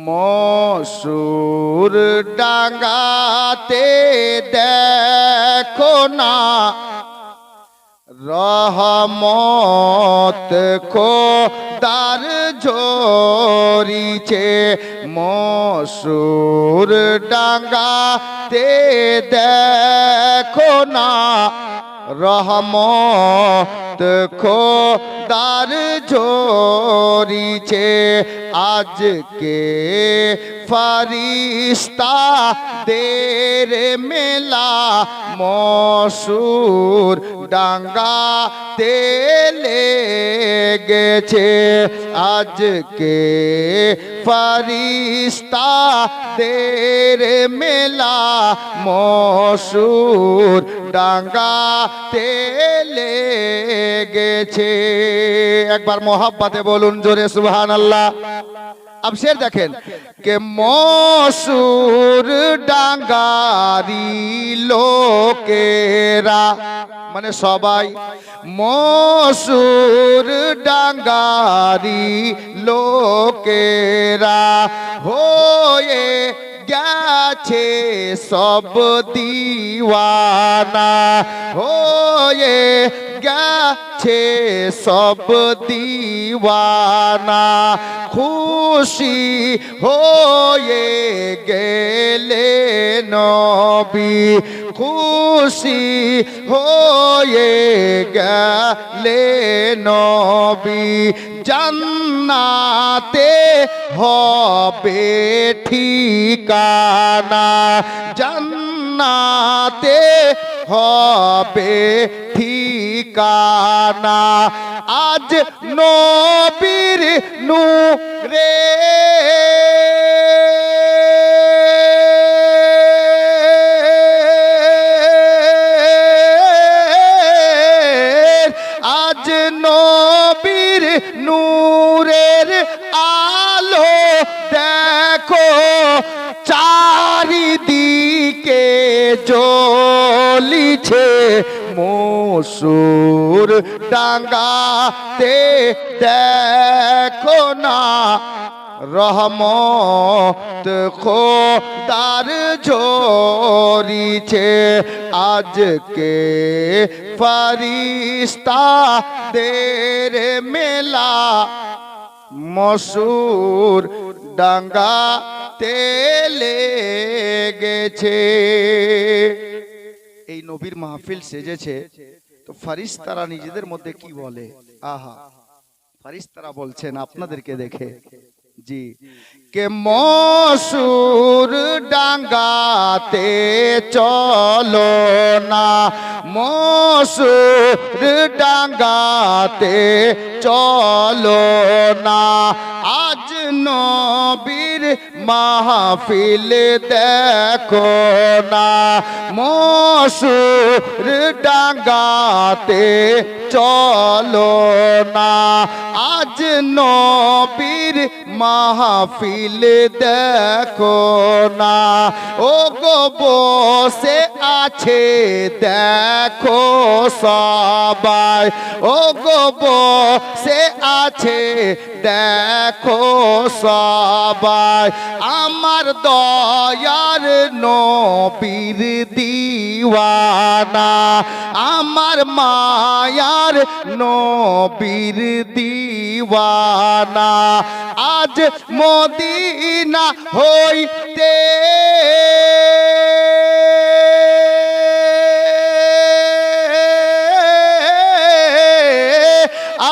মসুর ডাঙ্গাতে দেখো না রহমত খোদার ঝরিছে। মসুর ডাঙ্গাতে দেখো না রহমত খোদার ঝরিছে। আজকে ফরিস্তা দের মেলা মসুর ডাঙ্গাতে লেগেছে। আজকে ফরিস্তা দের মেলা মসুর ডাঙ্গাতে লেগেছে। একবার মোহাব্বতে বলুন জোরে সুবহানাল্লাহ। अब शेर देखें के मसुर डांगारी लोकेरा माने सबाई मसुर डांगारी लोकेरा होए গেছে সব দিওয়ানা হয়ে গেছে সব দিওয়ানা খুশি হয়ে গেলে নবী খুশি হয়ে গেলে নবী জান্নাতে হবে ঠিকানা জান্নাতে হবে ঠিকানা আজ নবীর নূরে আজ নবীর নূরের আলো দেখো চারিদিকে জ্বলিছে মসুর ডাঙ্গাতে দেখো না রহমত খোদার ঝরিছে। আজকে ফরিস্তা দের মেলা মসুর ডাঙ্গাতে লেগেছে। এই নবীর মাহফিল সেজেছে তো ফরিস্তারা নিজেদের মধ্যে কি বলে? আহা, ফরিস্তারা বলছেন আপনাদেরকে দেখে জি কে মসুর ডাঙ্গাতে চলো না মসুর ডাঙ্গাতে চলো না আজ নবীর মাহফিল দেখো না মসুর ডাঙ্গাতে চলো না আজ নবীর মাহফিল দেখো না ও গো বসে আছে দেখো সবাই ও গো বসে আছে দেখো সবাই আমার দয়ার নবীর দিওয়ানা আমার মায়ার নবীর দিওয়ানা আজ মদিনা হইতে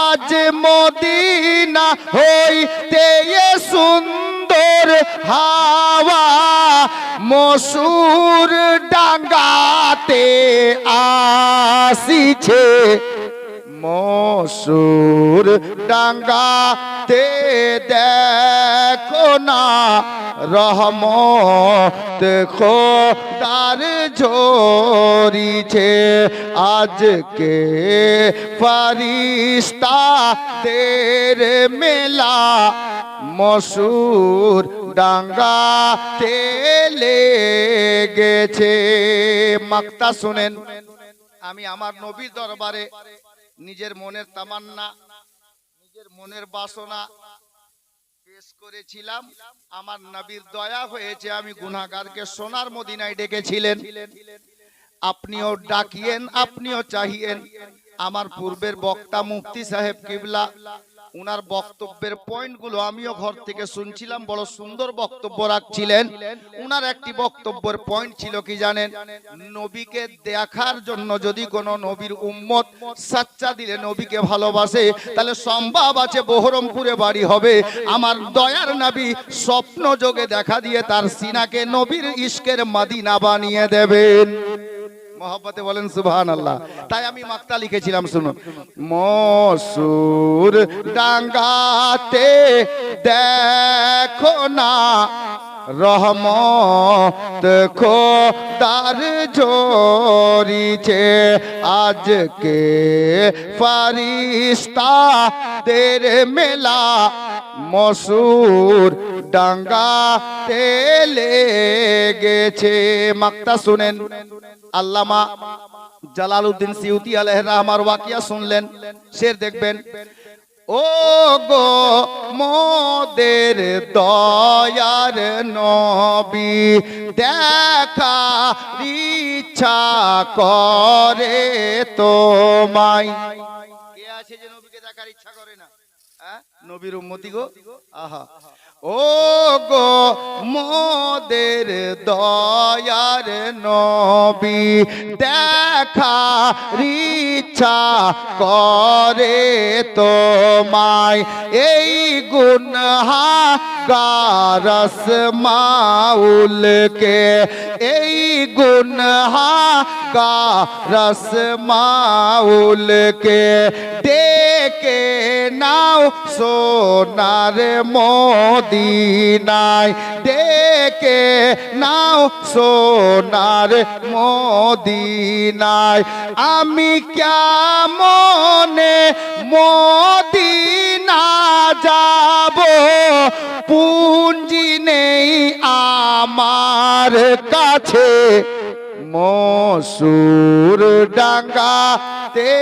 আজ মদিনা হইতে সুন্দর হাওয়া মসুর ডাঙ্গাতে আসিছে মসুর ডাঙ্গাতে দেখো না রহমত খোদার ঝরিছে আজকে ফরিস্তা দের মেলা মসুর ডাঙ্গাতে লেগেছে। মাক্তা শুনেন আমি আমার নবীর দরবারে নিজের মনের তামান্না নিজের মনের বাসনা পেশ করেছিলাম, আমার নবীর দয়া হয়েছে, আমি গুনাহগারকে সোনার মদিনায় ডেকেছিলেন, আপনিও ডাকিয়েন, আপনিও চাহিয়েন। আমার পূর্বের বক্তা মুফতি সাহেব কিবলা, উনার বক্তব্যের পয়েন্টগুলো আমিও ঘর থেকে শুনছিলাম, বড় সুন্দর বক্তব্য রাখছিলেন। উনার একটি বক্তব্যের পয়েন্ট ছিল কি জানেন, নবীকে দেখার জন্য যদি কোনো নবীর উম্মত সাচ্চা দিলে নবীকে ভালোবাসে, তাহলে সম্ভব আছে বহরমপুরে বাড়ি হবে, আমার দয়ার নবী স্বপ্ন যোগে দেখা দিয়ে তার সিনাকে নবীর ইশকের মদিনা বানিয়ে দেবেন। মহব্বতে বলেন সুবহানাল্লাহ। তাই আমি মাক্তা লিখেছিলাম, শুনুন। মসুর ডাঙ্গাতে দেখো না রহমত খোদার ঝরিছে, আজকে ফারিস্তাদের মেলা মসুর ডাঙ্গাতে লেগেছে। মাক্তা শুনেন, আল্লামা জালালউদ্দিন সিউতি আলাইহির রহমার ওয়াকিয়া শুনলেন, শের দেখবেন। ও গো মোদের দয়ার নবী, দেখার ইচ্ছা করে তোমায়। কে আছে যে নবীকে দেখার ইচ্ছা করে না? নবীর উম্মতি গো, আহা। ও গো মোদের দয়ার নবী, দেখার ইচ্ছা করে তোমায়, এই গুনহাগার মাউলকে, এই গুনহাগার মাউলকে ডেকে নাও সোনার মদিনায়, ডেকে নাও সোনার মদিনায়। আমি কেমনে মদিনা যাব, পুঞ্জি নেই আমার কাছে, মসুর ডাঙ্গাতে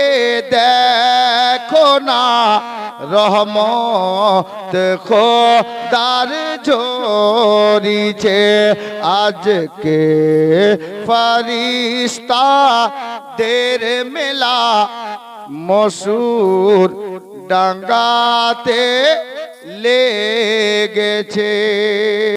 দেখো না রহমত খোদার ঝরিছে, আজকে ফারিস্তাদের মেলা মসুর ডাঙ্গাতে লেগেছে।